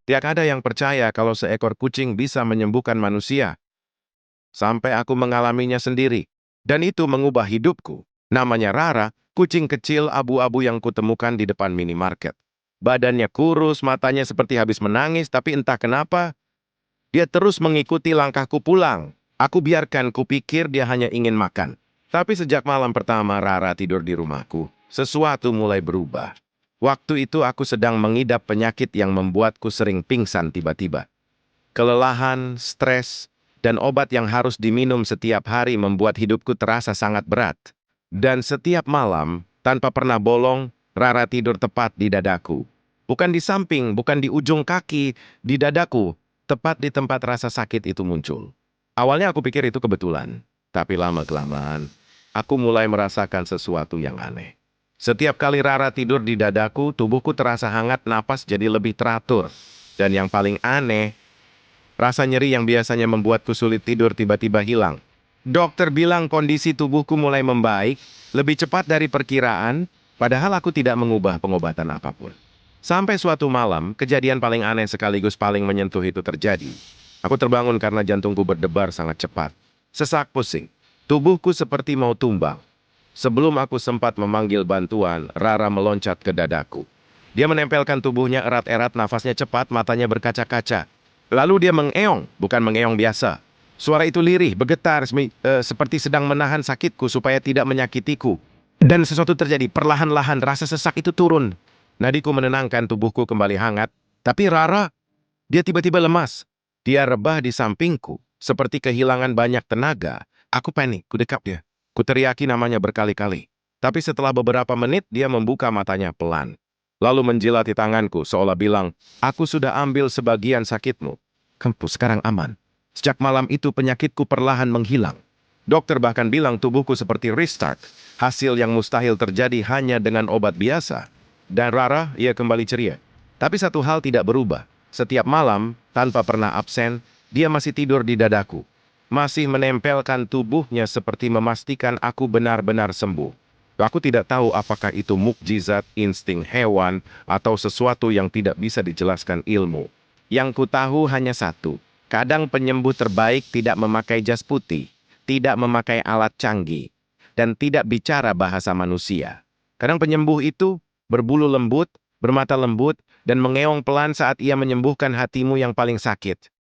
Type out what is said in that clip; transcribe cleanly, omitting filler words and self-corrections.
Tiada ada yang percaya kalau seekor kucing bisa menyembuhkan manusia. Sampai aku mengalaminya sendiri. Dan itu mengubah hidupku. Namanya Rara, kucing kecil abu-abu yang kutemukan di depan minimarket. Badannya kurus, matanya seperti habis menangis, tapi entah kenapa, dia terus mengikuti langkahku pulang. Aku biarkan kupikir dia hanya ingin makan. Tapi sejak malam pertama Rara tidur di rumahku, sesuatu mulai berubah. Waktu itu aku sedang mengidap penyakit yang membuatku sering pingsan tiba-tiba. Kelelahan, stres, dan obat yang harus diminum setiap hari membuat hidupku terasa sangat berat. Dan setiap malam, tanpa pernah bolong, Rara tidur tepat di dadaku. Bukan di samping, bukan di ujung kaki, di dadaku, tepat di tempat rasa sakit itu muncul. Awalnya aku pikir itu kebetulan, tapi lama-kelamaan, aku mulai merasakan sesuatu yang aneh. Setiap kali Rara tidur di dadaku, tubuhku terasa hangat, napas jadi lebih teratur. Dan yang paling aneh, rasa nyeri yang biasanya membuatku sulit tidur tiba-tiba hilang. Dokter bilang kondisi tubuhku mulai membaik, lebih cepat dari perkiraan, padahal aku tidak mengubah pengobatan apapun. Sampai suatu malam, kejadian paling aneh sekaligus paling menyentuh itu terjadi. Aku terbangun karena jantungku berdebar sangat cepat. Sesak pusing. Tubuhku seperti mau tumbang. Sebelum aku sempat memanggil bantuan, Rara meloncat ke dadaku. Dia menempelkan tubuhnya erat-erat, nafasnya cepat, matanya berkaca-kaca. Lalu dia mengeong, bukan mengeong biasa. Suara itu lirih, bergetar, seperti sedang menahan sakitku supaya tidak menyakitiku. Dan sesuatu terjadi, perlahan-lahan rasa sesak itu turun. Nadiku menenangkan, tubuhku kembali hangat. Tapi Rara, dia tiba-tiba lemas. Dia rebah di sampingku, seperti kehilangan banyak tenaga. Aku panik, kudekap dia. Kuteriaki namanya berkali-kali. Tapi setelah beberapa menit, dia membuka matanya pelan. Lalu menjilati tanganku, seolah bilang, aku sudah ambil sebagian sakitmu. Kamu sekarang aman. Sejak malam itu penyakitku perlahan menghilang. Dokter bahkan bilang tubuhku seperti restart. Hasil yang mustahil terjadi hanya dengan obat biasa. Dan Rara, ia kembali ceria. Tapi satu hal tidak berubah. Setiap malam, tanpa pernah absen, dia masih tidur di dadaku. Masih menempelkan tubuhnya seperti memastikan aku benar-benar sembuh. Aku tidak tahu apakah itu mukjizat, insting hewan, atau sesuatu yang tidak bisa dijelaskan ilmu. Yang ku tahu hanya satu. Kadang penyembuh terbaik tidak memakai jas putih, tidak memakai alat canggih, dan tidak bicara bahasa manusia. Kadang penyembuh itu berbulu lembut, bermata lembut, dan mengeong pelan saat ia menyembuhkan hatimu yang paling sakit.